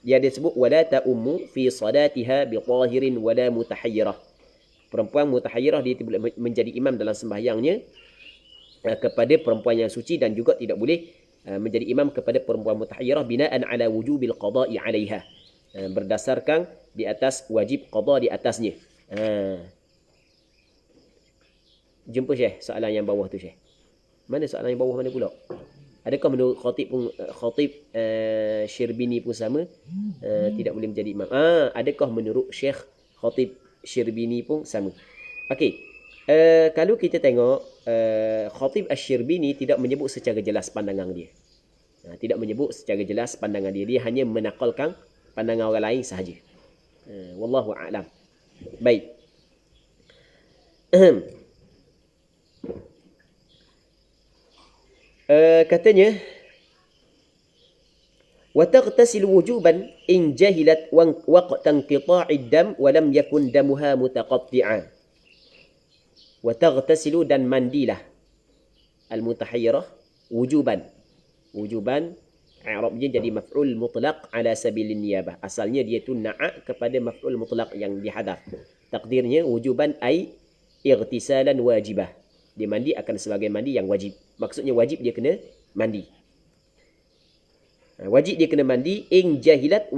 dia ada sebut wala ta'ummu fi salatiha bi tahirin wala mutahayyirah. Perempuan mutahayyirah dia tidak boleh menjadi imam dalam sembahyangnya kepada perempuan yang suci, dan juga tidak boleh menjadi imam kepada perempuan mutahayyirah binaan ala wujubil qada'i 'alaiha. Berdasarkan di atas wajib qada di atasnya. Jumpa Syekh soalan yang bawah tu Syekh. Mana soalan yang bawah mana pula? Adakah menurut khatib Syirbini pun sama? Tidak boleh menjadi imam. Adakah menurut Syekh Khatib Syirbini pun sama? Okey. Kalau kita tengok Khatib Asy-Syirbini tidak menyebut secara jelas pandangan dia. Tidak menyebut secara jelas pandangan dia. Dia hanya menakalkan pandangan orang lain sahaja. Wallahu a'lam. Baik. Katanya wa taghtasil wujuban in jahilat waqtan qita'id dam wa lam yakun damuha mutaqatti'an. Wa taghtasilu dan mandilah al-mutahayyirah wujuban. Wujuban i'rabnya jadi maf'ul mutlaq ala sabilin niyabah. Asalnya dia tu na'a kepada maf'ul mutlaq yang dihadaf. Takdirnya wujuban ai ightisalan wajibah. Dia mandi akan sebagai mandi yang wajib. Maksudnya wajib dia kena mandi. Wajib dia kena mandi in jahilat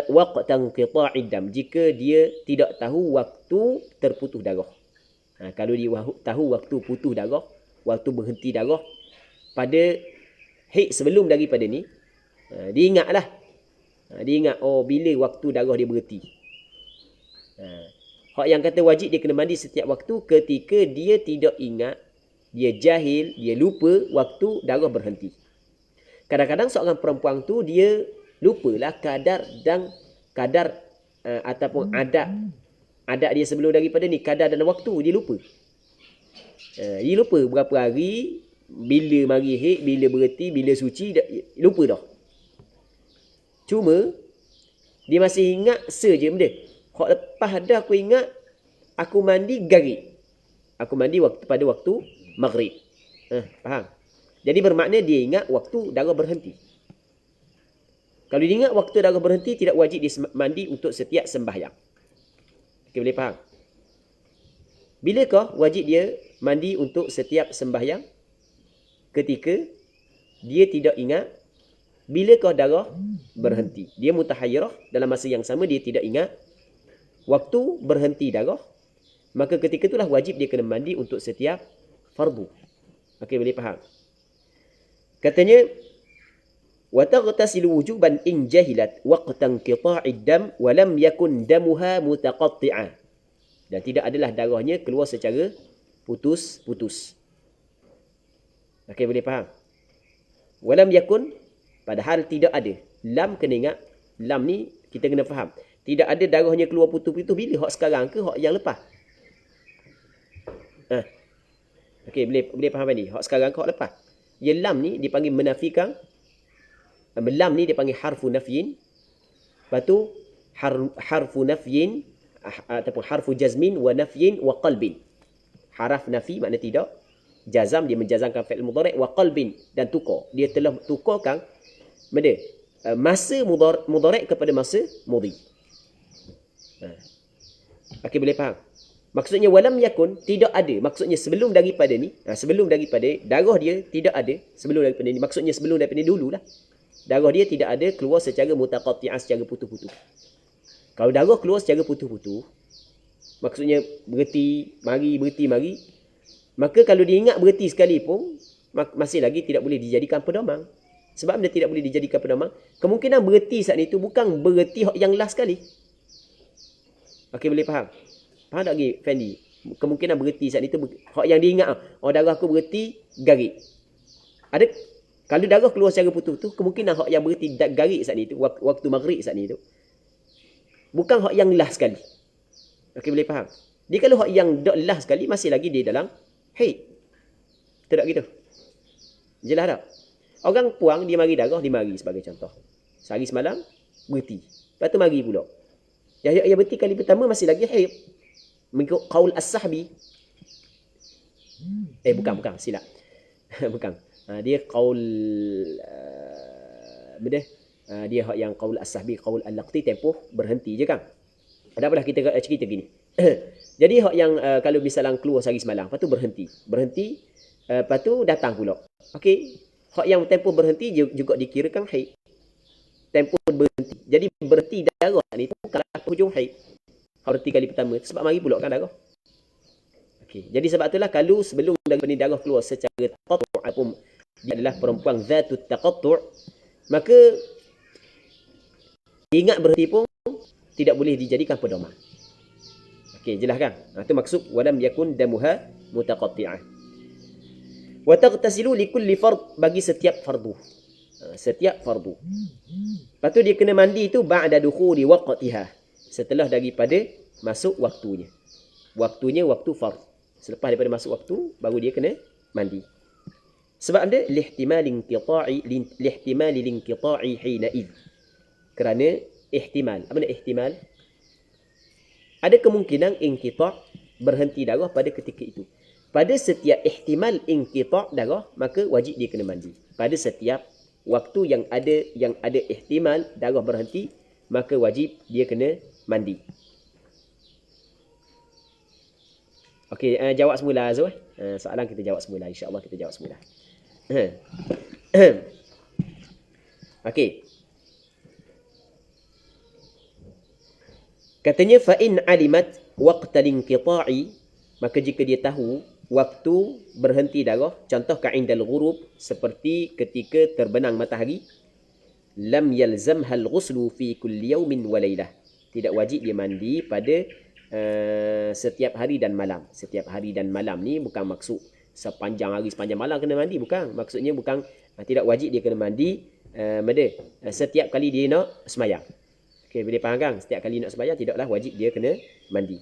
waqtan qita'id dam, jika dia tidak tahu waktu terputus darah. Kalau dia tahu waktu putus darah, waktu berhenti darah pada sebelum daripada ni, dia ingatlah. Dia ingat bila waktu darah dia berhenti. Hak yang kata wajib dia kena mandi setiap waktu ketika dia tidak ingat, dia jahil, dia lupa waktu darah berhenti. Kadang-kadang seorang perempuan tu dia lupalah kadar ataupun adat dia sebelum daripada ni, kadar dan waktu dia lupa. Dia lupa berapa hari, bila mari haid, bila berhenti, bila suci, lupa dah. Cuma dia masih ingat saja benda. Hak lepas dah aku ingat, aku mandi garik. Aku mandi pada waktu maghrib. Faham? Jadi bermakna dia ingat waktu darah berhenti. Kalau dia ingat waktu darah berhenti, tidak wajib dia mandi untuk setiap sembahyang. Okay, boleh faham? Bilakah wajib dia mandi untuk setiap sembahyang? Ketika dia tidak ingat bilakah darah berhenti. Dia mutahayyirah, dalam masa yang sama dia tidak ingat waktu berhenti darah, maka ketika itulah wajib dia kena mandi untuk setiap fardu. Okey, boleh faham? Katanya wa taghtasilu wujuban in jahilat waqtan qita'id dam wa lam yakun damuha mutaqatti'an. Dan tidak adalah darahnya keluar secara putus-putus. Okey, boleh faham? Wa lam yakun, padahal tidak ada. Lam kena ingat, lam ni kita kena faham. Tidak ada darahnya keluar putus-putus bila? Hak sekarang ke hak yang lepas? Okey, boleh faham ni? Hak sekarang ke hak lepas? Ya, lam ni dipanggil menafikan. Lam ni dipanggil harfu nafyin. Lepas tu harfu nafyin ataupun harfu jazmin wa nafyin wa qalbin. Haraf nafi makna tidak. Jazam dia menjazamkan fi'il mudhari' wa qalbin, dan tukar. Dia telah tukarkan benda masa mudhari' kepada masa mudhi. Okey, boleh faham? Maksudnya walam yakun, tidak ada. Maksudnya sebelum daripada ni, sebelum daripada darah dia tidak ada. Sebelum daripada ni, maksudnya sebelum daripada dululah. Darah dia tidak ada keluar secara mutaqatti'ah, secara putus-putus. Kalau darah keluar secara putus-putus, maksudnya berhenti mari. Maka kalau dia ingat berhenti sekali pun, masih lagi tidak boleh dijadikan pedoman. Sebab dia tidak boleh dijadikan pedoman, kemungkinan berhenti saat itu bukan berhenti yang last sekali. Okey, boleh faham? Faham tak lagi, Fendi? Kemungkinan berhenti saat itu, hak yang dia ingat, darah aku berhenti garik. Ada, kalau darah keluar secara putus-putus, kemungkinan hak yang berhenti garik saat itu, waktu maghrib saat itu, bukan hak yang last sekali. Okey, boleh faham? Dia kalau hak yang last sekali, masih lagi dia dalam haid. Tak gitu? Jelas tak? Orang puang, dia mari darah, dia mari sebagai contoh. Sehari semalam, berhenti. Lepas tu mari pula. Yang berhenti kali pertama masih lagi haid. Mengikut qaul as-sahbi. Bukan, silap. Bukan. Dia qaul dia hak yang qaul as-sahbi, qaul al-laqti, tempoh berhenti je kan. Ada apalah kita cerita gini. Jadi hak yang kalau misalnya keluar sehari semalam, lepas tu berhenti, lepas tu datang pula. Okey, Hak yang tempoh berhenti juga dikirakan haid. Tempoh berhenti. Jadi berhenti darah ni bukanlah hujung haid. Berhenti kali pertama sebab mari pula kan darah. Okey. Jadi sebab itulah kalau sebelum daripada darah keluar secara taqattu' ataupun dia adalah perempuan zatut taqattu', maka ingat berhenti pun tidak boleh dijadikan pedoman. Okey, jelas kan? Itu maksud walam yakun damuha mutaqatti'ah. Wa taghtasilu li kulli fard, bagi setiap fardu. Setiap fardu. Lepas tu dia kena mandi tu ba'da dukhuli waqtiha, setelah daripada masuk waktunya. Waktunya waktu fard. Selepas daripada masuk waktu baru dia kena mandi. Sebab ada lihtimali linqita'i hina id. Kerana ihtimal. Apa makna ihtimal? Ada kemungkinan inqita' berhenti darah pada ketika itu. Pada setiap ihtimal inqita' darah, maka wajib dia kena mandi. Pada setiap waktu yang ada ihtimal darah berhenti, maka wajib dia kena mandi. Okey, jawab semula Azul. Soalan kita jawab semula, insya-Allah kita jawab semula. Okey. Katanya fa in alimat waqtal inqita'i, maka jika dia tahu waktu berhenti darah, contoh ka'indal ghurub, seperti ketika terbenam matahari, lam yalzamhal ghuslu fi kulli yawmin wa laylah. Tidak wajib dia mandi pada setiap hari dan malam. Setiap hari dan malam ni bukan maksud sepanjang hari sepanjang malam kena mandi, bukan. Maksudnya bukan tidak wajib dia kena mandi setiap kali dia nak semayang. Okey, boleh faham kan? Setiap kali nak sembahyang tidaklah wajib dia kena mandi.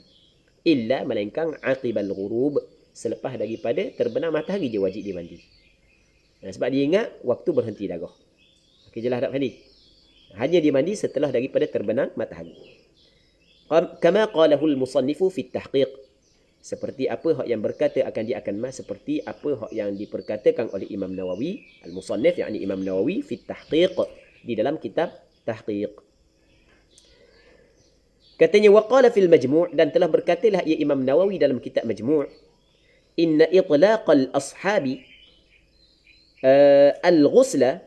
Illa melainkan aqibal ghurub, selepas daripada terbenam matahari dia wajib dia mandi. Sebab dia ingat waktu berhenti darah. Okey, jelas tak Fadi? Hanya dia mandi setelah daripada terbenam matahari. Kama qalahu al-musannifu fi at-tahqiq. Seperti apa hak yang berkata akan dia akan seperti apa hak yang diperkatakan oleh Imam Nawawi, al-musannif yakni Imam Nawawi fi at-tahqiq, di dalam kitab Tahqiq. Katanya waqala fil majmu' dan telah berkatalah ia Imam Nawawi dalam kitab Majmu', inna itlaqal ashabi al-ghusla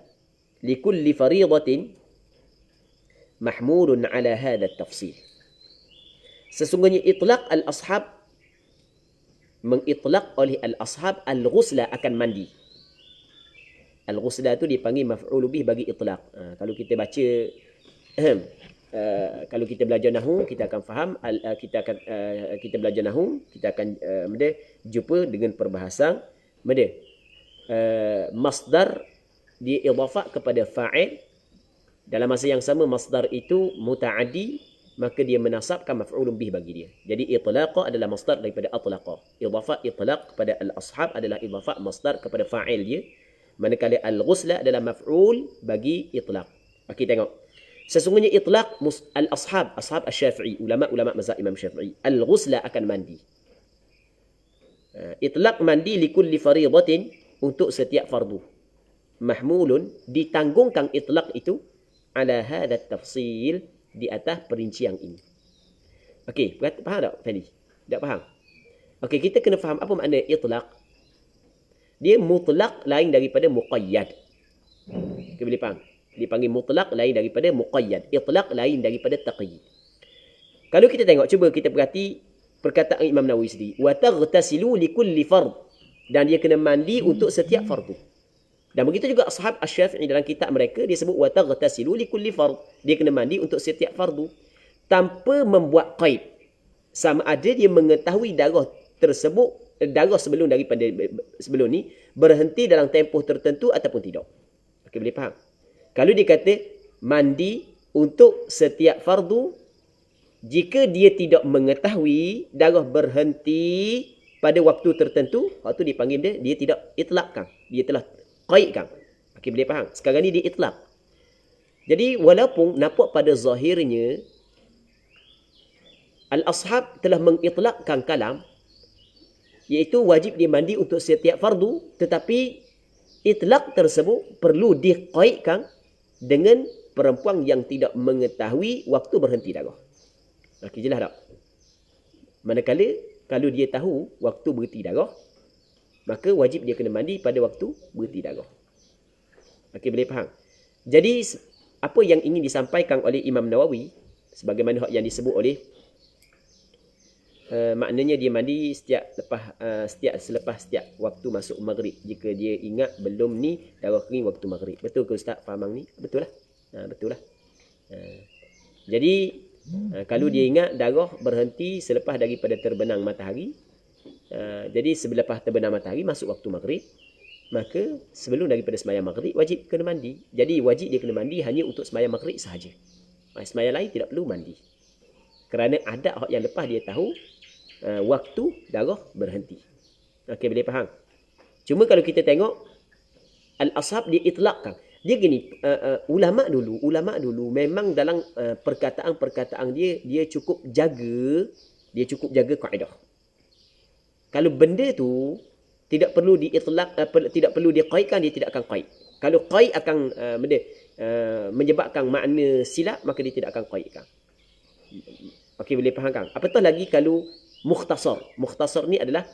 li kulli fariidatin mahmulun ala hadha at-tafsil. Sesungguhnya itlaq al-ashab, mengitlaq oleh al-ashab al-ghusla akan mandi. Al-ghusla tu dipanggil maf'ul bih bagi itlaq. Kalau kita baca kalau kita belajar nahwu, kita akan faham, kita belajar nahwu, kita akan jumpa dengan perbahasan masdar diidafah kepada fa'il, dalam masa yang sama masdar itu muta'addi, maka dia menasabkan maf'ulun bih bagi dia. Jadi itlaqa adalah masdar daripada atlaqa. Idafah itlaq kepada al-ashab adalah idafah masdar kepada fa'il dia, manakala al-ghusla adalah maf'ul bagi itlaq. Okey, tengok. Sesungguhnya itlaq al-ashab, ashab asy-Syafi'i, ulama-ulama mazhab Imam Syafi'i, al-ghusla akan mandi. Itlaq mandi li kulli fariidatin, untuk setiap fardu. Mahmulun, ditanggungkan itlaq itu ala hadha tafsil, di atas perincian ini. Okey, faham tak Fadi? Tak faham? Okey, kita kena faham apa makna itlaq. Dia mutlaq lain daripada muqayyad. Kita boleh faham? Dipanggil mutlaq lain daripada muqayyad. Itlaq lain daripada taqyid. Kalau kita tengok, cuba kita perhati perkataan Imam Nawawi sendiri. Wa taghtasilu li kulli fard. Dan dia kena mandi untuk setiap fardu. Dan begitu juga ashab asy-Syafi'i dalam kitab mereka, dia sebut wa taghtasilu li kulli fard. Dia kena mandi untuk setiap fardu tanpa membuat qaid. Sama ada dia mengetahui darah tersebut, darah sebelum ni berhenti dalam tempoh tertentu ataupun tidak. Okey, boleh faham? Kalau dia kata mandi untuk setiap fardu, jika dia tidak mengetahui darah berhenti pada waktu tertentu, waktu dipanggil dia tidak itlaqkan. Dia telah qaidkan. Okey, boleh faham? Sekarang ni dia itlaq. Jadi walaupun nampak pada zahirnya al-ashab telah mengitlaqkan kalam, iaitu wajib dia mandi untuk setiap fardu, tetapi itlaq tersebut perlu diqaidkan dengan perempuan yang tidak mengetahui waktu berhenti darah. Okey, jelas tak? Manakala kalau dia tahu waktu berhenti darah, maka wajib dia kena mandi pada waktu berhenti darah. Okey, boleh faham? Jadi apa yang ingin disampaikan oleh Imam Nawawi sebagaimana yang disebut oleh maknanya dia mandi selepas setiap waktu masuk maghrib jika dia ingat belum ni darah kering waktu maghrib. Betul ke Ustaz faham ni? Betul lah. Betul lah. Jadi kalau dia ingat darah berhenti selepas daripada terbenam matahari, jadi selepas terbenam matahari masuk waktu maghrib, maka sebelum daripada sembahyang maghrib wajib kena mandi. Jadi wajib dia kena mandi hanya untuk sembahyang maghrib sahaja. Sembahyang lain tidak perlu mandi. Kerana adat yang lepas dia tahu waktu darah berhenti. Okey, boleh faham? Cuma kalau kita tengok al-ashab dia itlaqkan. Dia gini, ulama dulu memang dalam perkataan-perkataan dia cukup jaga kaedah. Kalau benda tu tidak perlu diitlaq, tidak perlu diqaidkan, dia tidak akan qaid. Kalau qaid akan menyebabkan makna silap, maka dia tidak akan qaidkan. Okey, boleh faham kan? Apatah lagi kalau mukhtasar. Mukhtasar ni adalah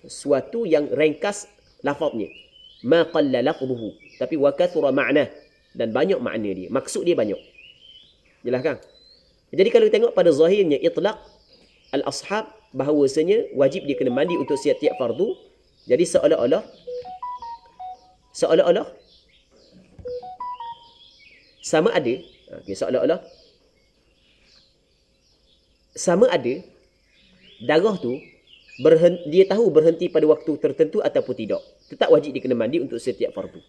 suatu yang ringkas lafaznya. Ma qalla lafzuhu, tapi wa kathura ma'nah, dan banyak makna dia. Maksud dia banyak. Jelas kan? Jadi kalau tengok pada zahirnya itlaq al-ashab bahawasanya wajib dia kena mandi untuk setiap fardu. Jadi seolah-olah sama ada, sama ada darah tu dia tahu berhenti pada waktu tertentu ataupun tidak. Tetap wajib dia kena mandi untuk setiap fardu.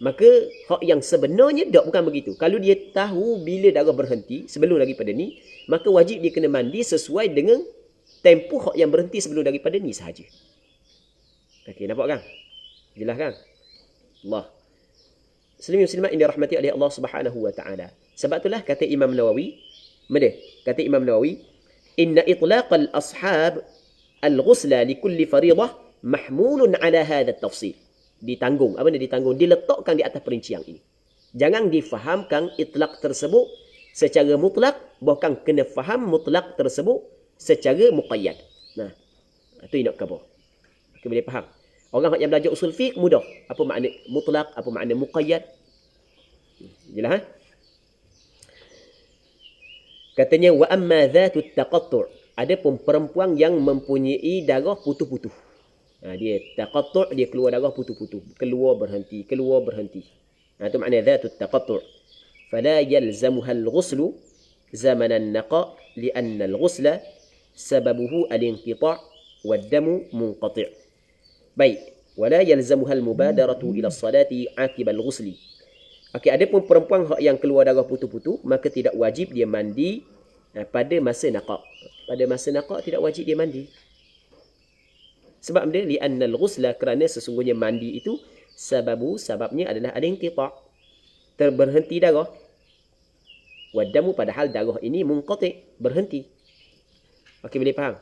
Maka hak yang sebenarnya bukan begitu. Kalau dia tahu bila darah berhenti sebelum daripada ni, maka wajib dia kena mandi sesuai dengan tempoh hak yang berhenti sebelum daripada ni sahaja. Okey, nampak kan? Jelas kan? Allah. Muslimin muslimat yang dirahmati oleh Allah Subhanahu wa taala. Sebab itulah kata Imam Nawawi, kata Imam Nawawi, inna itlaq al-ashab al-ghusla li kulli fariidah mahmulun ala hadha at-tafsil. Ditanggung. Apa ni ditanggung? Diletakkan di atas perincian ini. Jangan difahamkan itlaq tersebut secara mutlak, bahkan kena faham mutlak tersebut secara muqayyad. Nah, itu nak khabar. Kita boleh faham. Orang yang belajar usul fiqh mudah. Apa makna mutlak, apa makna muqayyad. Jelas? Katanya wa amma dhatu taqattu'. Adapun perempuan yang mempunyai darah putus-putus. Dia taqattu', dia keluar darah putus-putus, keluar berhenti. Itu makna dhatu taqattu'. Fala yalzamuha al-ghuslu zaman an-naqa' li'anna al-ghusla sababuhu al-inqita' wad-damu munqati'. Baik, wala yalzamuha al-mubadaratu ila as-salati 'aqiba al-ghusli. Okey, adapun perempuan yang keluar darah putus-putus, maka tidak wajib dia mandi pada masa naqa'. Pada masa naqa' tidak wajib dia mandi. Sebab dia li'anna al-ghusla, kerana sesungguhnya mandi itu sababnya adalah al-inqita', terberhenti darah. Wadamu, padahal darah ini munqati', berhenti. Okey, boleh faham?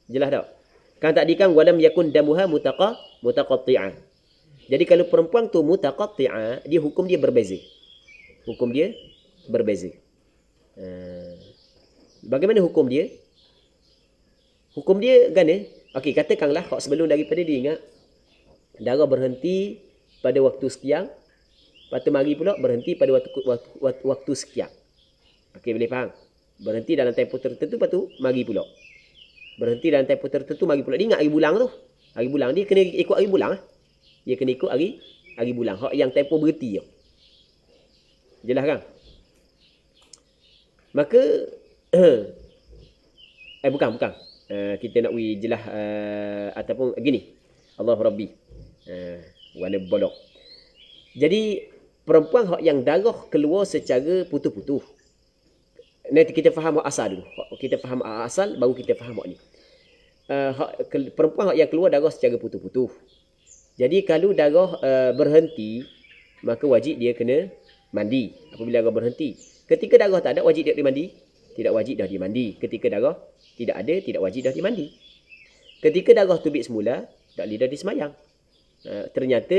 Jelas tak? Kan tadi kan walam yakun damuha mutaqatti'an. Jadi kalau perempuan tu mutaqatti'ah, dia hukum dia berbeza. Bagaimana hukum dia? Hukum dia gana. Okey, katakanlah hak sebelum daripada dia ingat darah berhenti pada waktu sekian, lepas tu mari pula berhenti pada waktu sekian. Okey, boleh faham? Berhenti dalam tempoh tertentu, lepas tu mari pula. Berhenti dalam tempoh tertentu, mari pula. Dia ingat hari bulan tu. Hari bulan, dia kena ikut hari bulan. Dia kena ikut hari bulan. Hak yang tempoh berhenti. Jelas kan? Maka, bukan. Kita nak jelas, ataupun gini. Allah Rabbi. Warna bolok. Jadi, perempuan hak yang darah keluar secara putus-putus. Nanti kita faham hak asal dulu. Kita faham hak asal, baru kita faham hak ni. Perempuan hak yang keluar darah secara putus-putus. Jadi kalau darah berhenti, maka wajib dia kena mandi apabila darah berhenti. Ketika darah tak ada, wajib dia mandi? Tidak wajib dah dia mandi. Ketika darah tidak ada, tidak wajib dah dia mandi. Ketika darah tubik semula, tak boleh dah disemayang. Ternyata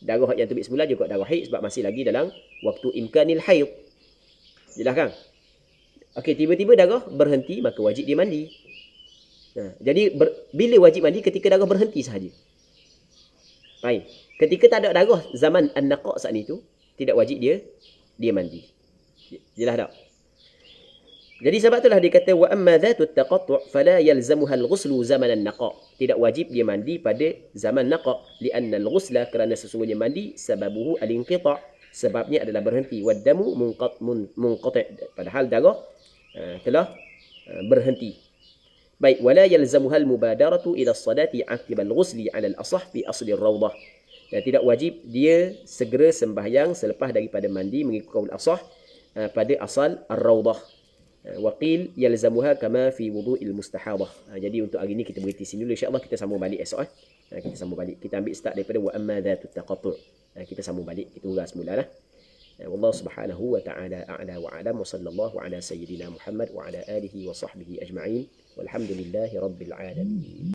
darah yang tubik semula juga darah haid, sebab masih lagi dalam waktu imkanil haid. Jelas kan? Okey, tiba-tiba darah berhenti, maka wajib dia mandi. Jadi bila wajib mandi? Ketika darah berhenti sahaja. Baik. Ketika tak ada darah zaman an-naqa' saat itu, tidak wajib dia mandi. Jelas tak? Jadi sebab itulah dia kata wa amma dhatut taqattu' fala yalzamuha al-ghuslu zaman an-naqa'. Tidak wajib dia mandi pada zaman naqa' lianna al-ghusla kerana sesungguhnya mandi sababuhu al-inqita', sebabnya adalah berhenti, wad damu munqati', padahal darah telah berhenti. Baik, wala yalzamuha al-mubadaratu ila as-salati 'aqiba al-ghusli 'ala al-asah fi asli ar-rawdah. Dan tidak wajib dia segera sembahyang selepas daripada mandi mengikut qaul asah pada asal ar-rawdah. Waqil yalzamuha kama fi wudu'il mustahadah. Jadi untuk hari ni kita berhenti sini dulu, insya-Allah kita sambung balik esok. Kita sambung balik. Kita ambil start daripada wa amma dhatut taqattu'. Kita sambung balik, kita ulas semula lah. Wallahu subhanahu wa ta'ala a'la wa a'lam, wa sallallahu ala sayyidina Muhammad wa ala alihi wa sahbihi ajma'in, walhamdulillahi rabbil alamin.